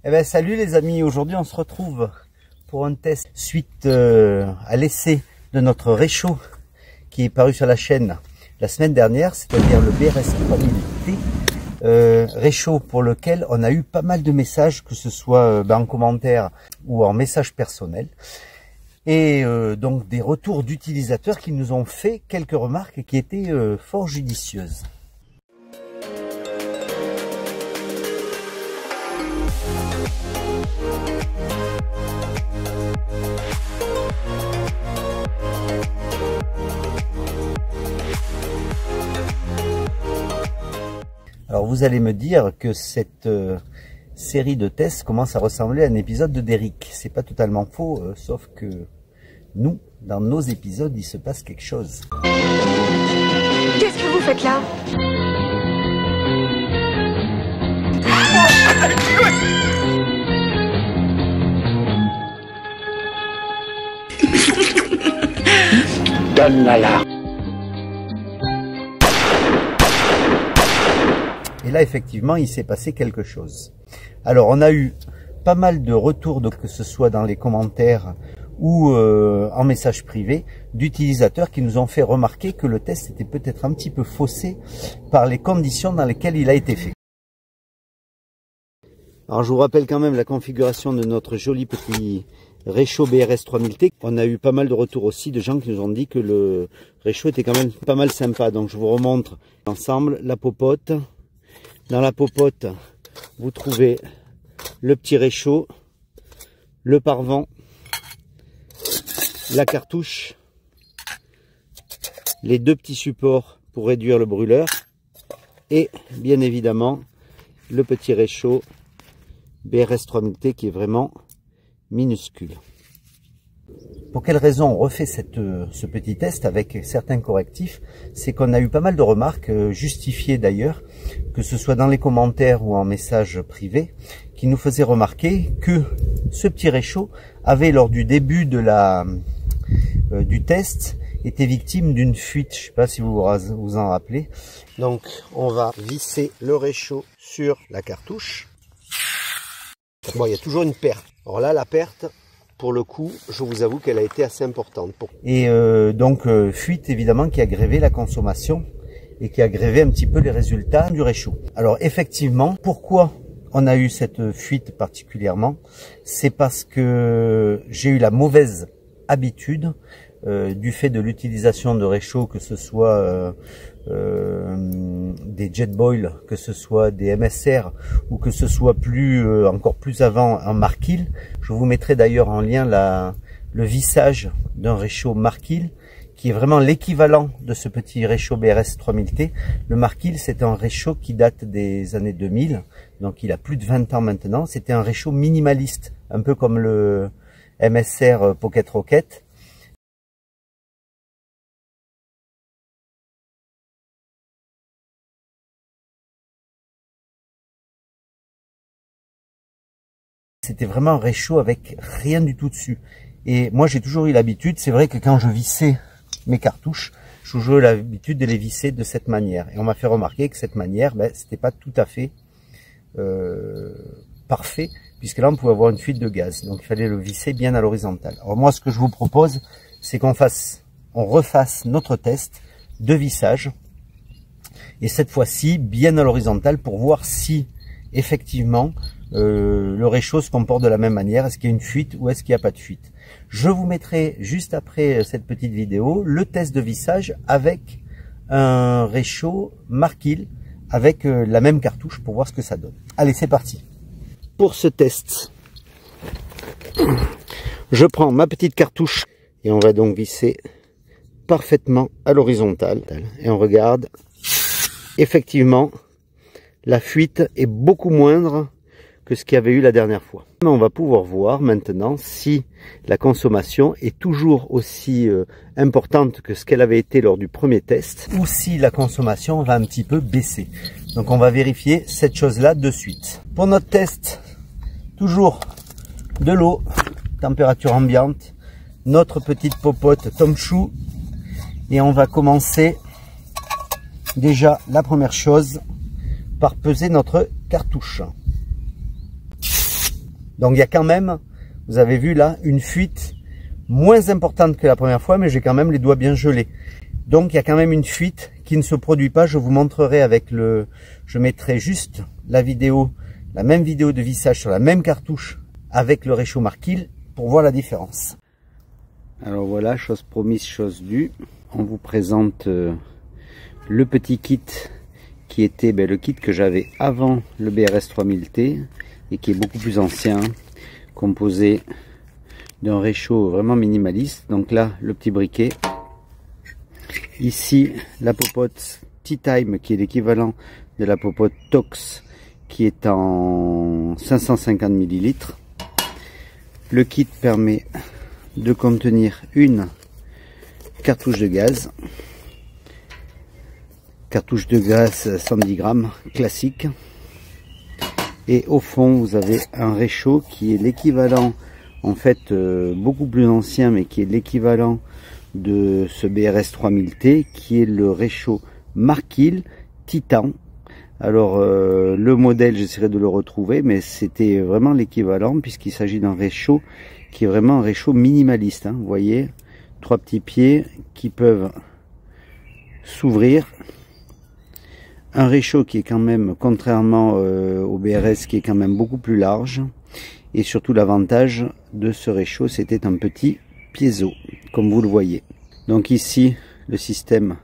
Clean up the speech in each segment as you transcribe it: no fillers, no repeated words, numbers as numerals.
Eh ben, salut les amis, aujourd'hui on se retrouve pour un test suite à l'essai de notre réchaud qui est paru sur la chaîne la semaine dernière, c'est-à-dire le BRS 3000T, réchaud pour lequel on a eu pas mal de messages, que ce soit en commentaire ou en message personnel, et donc des retours d'utilisateurs qui nous ont fait quelques remarques qui étaient fort judicieuses. Alors vous allez me dire que cette série de tests commence à ressembler à un épisode de Derrick. C'est pas totalement faux, sauf que nous, dans nos épisodes, il se passe quelque chose. Qu'est-ce que vous faites là? Donne-la là. Et là, effectivement, il s'est passé quelque chose. Alors, on a eu pas mal de retours, que ce soit dans les commentaires ou en message privé, d'utilisateurs qui nous ont fait remarquer que le test était peut-être un petit peu faussé par les conditions dans lesquelles il a été fait. Alors, je vous rappelle quand même la configuration de notre joli petit réchaud BRS 3000T. On a eu pas mal de retours aussi de gens qui nous ont dit que le réchaud était quand même pas mal sympa. Donc, je vous remontre ensemble la popote. Dans la popote, vous trouvez le petit réchaud, le pare-vent, la cartouche, les deux petits supports pour réduire le brûleur et bien évidemment le petit réchaud BRS 3000T qui est vraiment minuscule. Pour quelle raison on refait ce petit test avec certains correctifs? C'est qu'on a eu pas mal de remarques, justifiées d'ailleurs, que ce soit dans les commentaires ou en message privé, qui nous faisaient remarquer que ce petit réchaud avait, lors du début de du test, été victime d'une fuite. Je ne sais pas si vous vous en rappelez. Donc on va visser le réchaud sur la cartouche. Bon, il y a toujours une perte. Alors là, la perte, pour le coup, je vous avoue qu'elle a été assez importante. Et donc, fuite évidemment qui a grévé la consommation et qui a grévé un petit peu les résultats du réchaud. Alors effectivement, pourquoi on a eu cette fuite particulièrement? C'est parce que j'ai eu la mauvaise habitude du fait de l'utilisation de réchaud, que ce soit des Jetboil, que ce soit des MSR ou que ce soit encore plus avant un Markil. Je vous mettrai d'ailleurs en lien le vissage d'un réchaud Markil qui est vraiment l'équivalent de ce petit réchaud BRS 3000T. Le Markil, c'est un réchaud qui date des années 2000, donc il a plus de 20 ans maintenant. C'était un réchaud minimaliste, un peu comme le MSR Pocket Rocket. C'était vraiment un réchaud avec rien du tout dessus. Et moi, j'ai toujours eu l'habitude, c'est vrai que quand je vissais mes cartouches, j'ai toujours eu l'habitude de les visser de cette manière. Et on m'a fait remarquer que cette manière, c'était pas tout à fait parfait, puisque là, on pouvait avoir une fuite de gaz. Donc, il fallait le visser bien à l'horizontale. Alors moi, ce que je vous propose, c'est qu'on refasse notre test de vissage. Et cette fois-ci, bien à l'horizontale, pour voir si, effectivement, le réchaud se comporte de la même manière. Est-ce qu'il y a une fuite ou est-ce qu'il n'y a pas de fuite? Je vous mettrai juste après cette petite vidéo le test de vissage avec un réchaud Markil avec la même cartouche pour voir ce que ça donne. Allez, c'est parti. Pour ce test, je prends ma petite cartouche et on va donc visser parfaitement à l'horizontale. Et on regarde, effectivement, la fuite est beaucoup moindre que ce qu'il y avait eu la dernière fois. On va pouvoir voir maintenant si la consommation est toujours aussi importante que ce qu'elle avait été lors du premier test, ou si la consommation va un petit peu baisser. Donc on va vérifier cette chose-là de suite. Pour notre test, toujours de l'eau, température ambiante, notre petite popote Tom Chou, et on va commencer déjà la première chose par peser notre cartouche. Donc il y a quand même, vous avez vu là, une fuite moins importante que la première fois, mais j'ai quand même les doigts bien gelés. Donc il y a quand même une fuite qui ne se produit pas. Je vous montrerai avec le... Je mettrai juste la vidéo, la même vidéo de vissage sur la même cartouche avec le réchaud Markil pour voir la différence. Alors voilà, chose promise, chose due. On vous présente le petit kit qui était le kit que j'avais avant le BRS 3000T et qui est beaucoup plus ancien, composé d'un réchaud vraiment minimaliste. Donc là, le petit briquet. Ici, la popote Tea Time qui est l'équivalent de la popote Tox qui est en 550 ml. Le kit permet de contenir une cartouche de gaz. Cartouche de gaz 110 grammes classique. Et au fond, vous avez un réchaud qui est l'équivalent, en fait, beaucoup plus ancien, mais qui est l'équivalent de ce BRS 3000T, qui est le réchaud Markil Titan. Alors, le modèle, j'essaierai de le retrouver, mais c'était vraiment l'équivalent, puisqu'il s'agit d'un réchaud qui est vraiment un réchaud minimaliste. Hein. Vous voyez, 3 petits pieds qui peuvent s'ouvrir. Un réchaud qui est quand même, contrairement au BRS, qui est quand même beaucoup plus large. Et surtout l'avantage de ce réchaud, c'était un petit piezo, comme vous le voyez. Donc ici, le système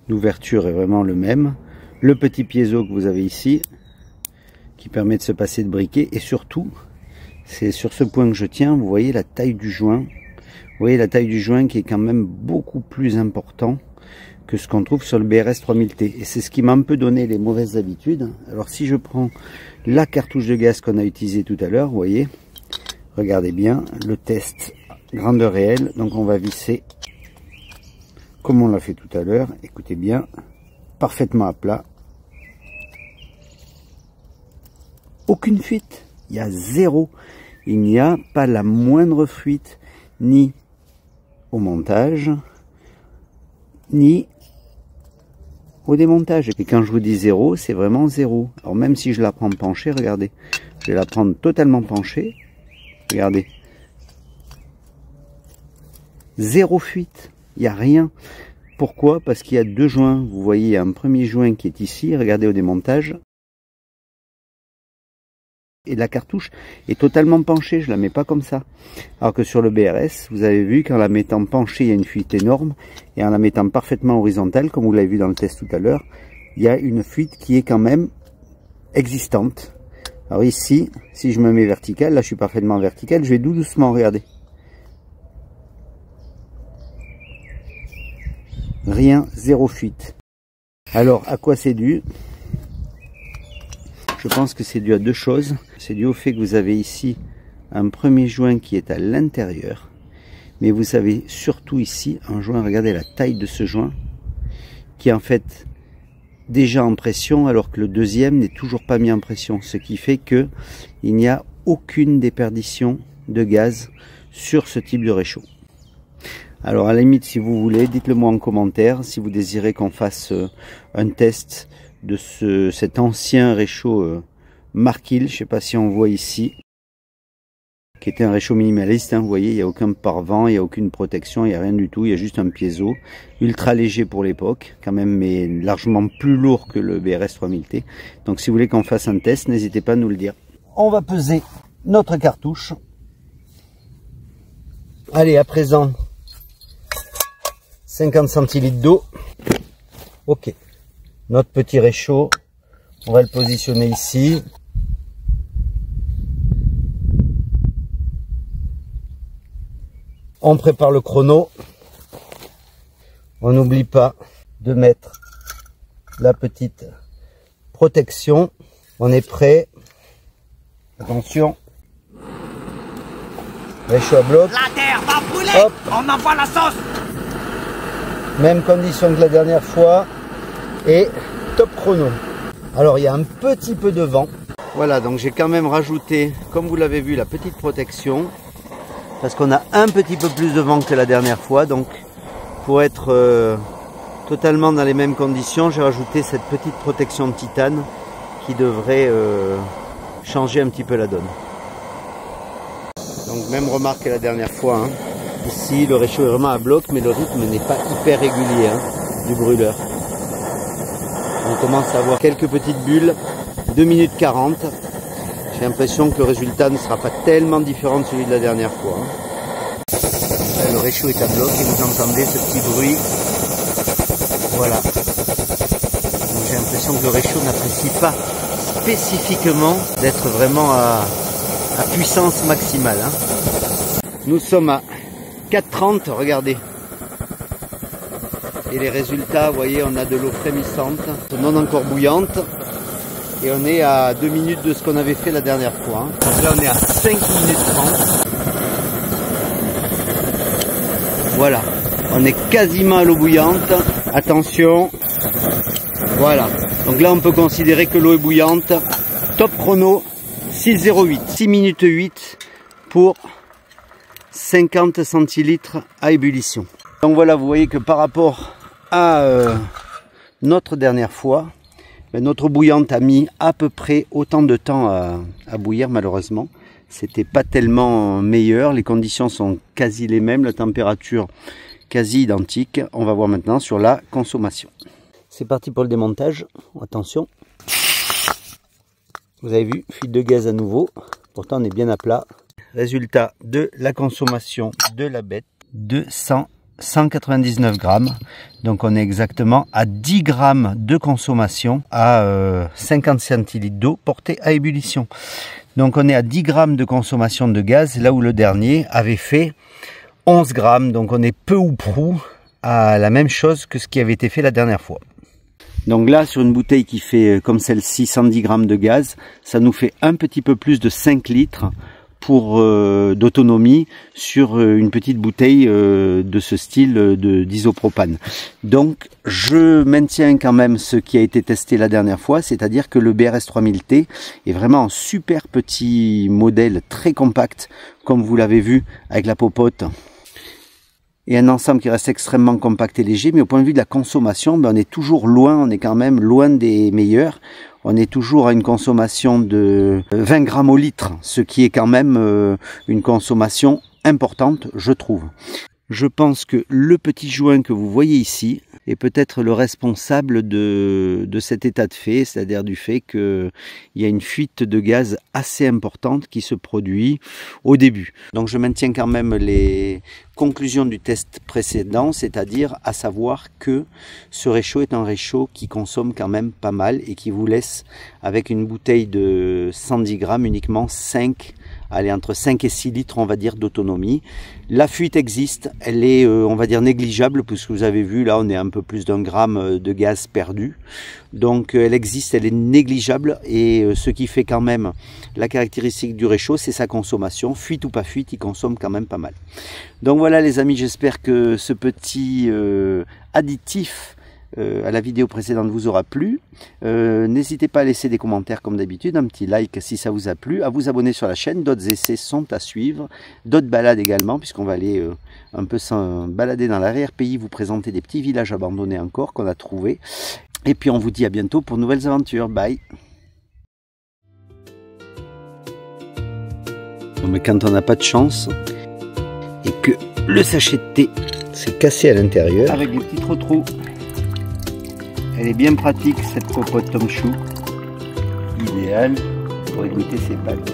d'ouverture est vraiment le même. Le petit piezo que vous avez ici, qui permet de se passer de briquet. Et surtout, c'est sur ce point que je tiens, vous voyez la taille du joint. Vous voyez la taille du joint qui est quand même beaucoup plus important que ce qu'on trouve sur le BRS 3000T. Et c'est ce qui m'a un peu donné les mauvaises habitudes. Alors si je prends la cartouche de gaz qu'on a utilisée tout à l'heure, vous voyez, regardez bien, le test grandeur réelle. Donc on va visser comme on l'a fait tout à l'heure. Écoutez bien, parfaitement à plat. Aucune fuite, il y a zéro. Il n'y a pas la moindre fuite, ni au montage, ni au démontage. Et quand je vous dis zéro, c'est vraiment zéro. Alors même si je la prends penchée, regardez, je vais la prendre totalement penchée, regardez, zéro fuite, il n'y a rien. Pourquoi? Parce qu'il y a deux joints. Vous voyez, il y a un premier joint qui est ici, regardez au démontage, et la cartouche est totalement penchée, je la mets pas comme ça. Alors que sur le BRS, vous avez vu qu'en la mettant penchée, il y a une fuite énorme, et en la mettant parfaitement horizontale, comme vous l'avez vu dans le test tout à l'heure, il y a une fuite qui est quand même existante. Alors ici, si je me mets vertical, là je suis parfaitement vertical, je vais doucement, regardez. Rien, zéro fuite. Alors, à quoi c'est dû? Je pense que c'est dû à deux choses. C'est dû au fait que vous avez ici un premier joint qui est à l'intérieur. Mais vous avez surtout ici un joint, regardez la taille de ce joint, qui est en fait déjà en pression, alors que le deuxième n'est toujours pas mis en pression. Ce qui fait que il n'y a aucune déperdition de gaz sur ce type de réchaud. Alors à la limite, si vous voulez, dites-le moi en commentaire, si vous désirez qu'on fasse un test de cet ancien réchaud Markil, je ne sais pas si on voit ici, qui était un réchaud minimaliste, hein, vous voyez, il n'y a aucun pare-vent, il n'y a aucune protection, il n'y a rien du tout, il y a juste un piezo, ultra léger pour l'époque, quand même, mais largement plus lourd que le BRS 3000T. Donc si vous voulez qu'on fasse un test, n'hésitez pas à nous le dire. On va peser notre cartouche. Allez, à présent, 50 centilitres d'eau. Ok. Notre petit réchaud, on va le positionner ici. On prépare le chrono. On n'oublie pas de mettre la petite protection. On est prêt. Attention. Réchaud à bloc. La terre va brûler. Hop. On envoie la sauce. Même condition que la dernière fois. Et top chrono. Alors il y a un petit peu de vent. Voilà, donc j'ai quand même rajouté, comme vous l'avez vu, la petite protection. Parce qu'on a un petit peu plus de vent que la dernière fois. Donc pour être totalement dans les mêmes conditions, j'ai rajouté cette petite protection de titane qui devrait changer un petit peu la donne. Donc même remarque que la dernière fois, hein. Ici le réchaud est vraiment à bloc, mais le rythme n'est pas hyper régulier hein, du brûleur. On commence à avoir quelques petites bulles, 2 minutes 40. J'ai l'impression que le résultat ne sera pas tellement différent de celui de la dernière fois. Hein. Là, le réchaud est à bloc et vous entendez ce petit bruit. Voilà. Donc j'ai l'impression que le réchaud n'apprécie pas spécifiquement d'être vraiment à puissance maximale. Hein. Nous sommes à 4,30, regardez. Et les résultats, vous voyez, on a de l'eau frémissante, non encore bouillante. Et on est à 2 minutes de ce qu'on avait fait la dernière fois. Hein. Donc là, on est à 5 minutes 30. Voilà. On est quasiment à l'eau bouillante. Attention. Voilà. Donc là, on peut considérer que l'eau est bouillante. Top chrono, 6,08. 6 minutes 8 pour 50 centilitres à ébullition. Donc voilà, vous voyez que par rapport à notre dernière fois, notre bouillante a mis à peu près autant de temps à bouillir malheureusement. C'était pas tellement meilleur, les conditions sont quasi les mêmes, la température quasi identique. On va voir maintenant sur la consommation. C'est parti pour le démontage, attention. Vous avez vu, fuite de gaz à nouveau, pourtant on est bien à plat. Résultat de la consommation de la bête, 199 grammes. Donc on est exactement à 10 grammes de consommation à 50 centilitres d'eau portée à ébullition. Donc on est à 10 grammes de consommation de gaz, là où le dernier avait fait 11 grammes. Donc on est peu ou prou à la même chose que ce qui avait été fait la dernière fois. Donc là, sur une bouteille qui fait comme celle-ci 110 grammes de gaz, ça nous fait un petit peu plus de 5 litres pour d'autonomie sur une petite bouteille de ce style d'isopropane. Donc je maintiens quand même ce qui a été testé la dernière fois, c'est-à-dire que le BRS 3000T est vraiment un super petit modèle très compact, comme vous l'avez vu avec la popote. Et un ensemble qui reste extrêmement compact et léger, mais au point de vue de la consommation, ben on est toujours loin, on est quand même loin des meilleurs. On est toujours à une consommation de 20 grammes au litre, ce qui est quand même une consommation importante, je trouve. Je pense que le petit joint que vous voyez ici est peut-être le responsable de cet état de fait, c'est-à-dire du fait qu'il y a une fuite de gaz assez importante qui se produit au début. Donc je maintiens quand même les conclusions du test précédent, c'est-à-dire à savoir que ce réchaud est un réchaud qui consomme quand même pas mal et qui vous laisse avec une bouteille de 110 grammes uniquement 5, allez, entre 5 et 6 litres on va dire d'autonomie. La fuite existe, elle est on va dire négligeable, puisque vous avez vu là on est un peu plus d'1 gramme de gaz perdu. Donc elle existe, elle est négligeable, et ce qui fait quand même la caractéristique du réchaud, c'est sa consommation. Fuite ou pas fuite, il consomme quand même pas mal. Donc voilà les amis, j'espère que ce petit additif à la vidéo précédente vous aura plu. N'hésitez pas à laisser des commentaires comme d'habitude, un petit like si ça vous a plu, à vous abonner sur la chaîne. D'autres essais sont à suivre, d'autres balades également, puisqu'on va aller un peu s'en balader dans l'arrière-pays, vous présenter des petits villages abandonnés encore qu'on a trouvés. Et puis on vous dit à bientôt pour de nouvelles aventures. Bye. Mais quand on n'a pas de chance et que le sachet de thé s'est cassé à l'intérieur avec des petits trous, elle est bien pratique cette popote Tom Chou, idéale pour égoutter ses pâtes.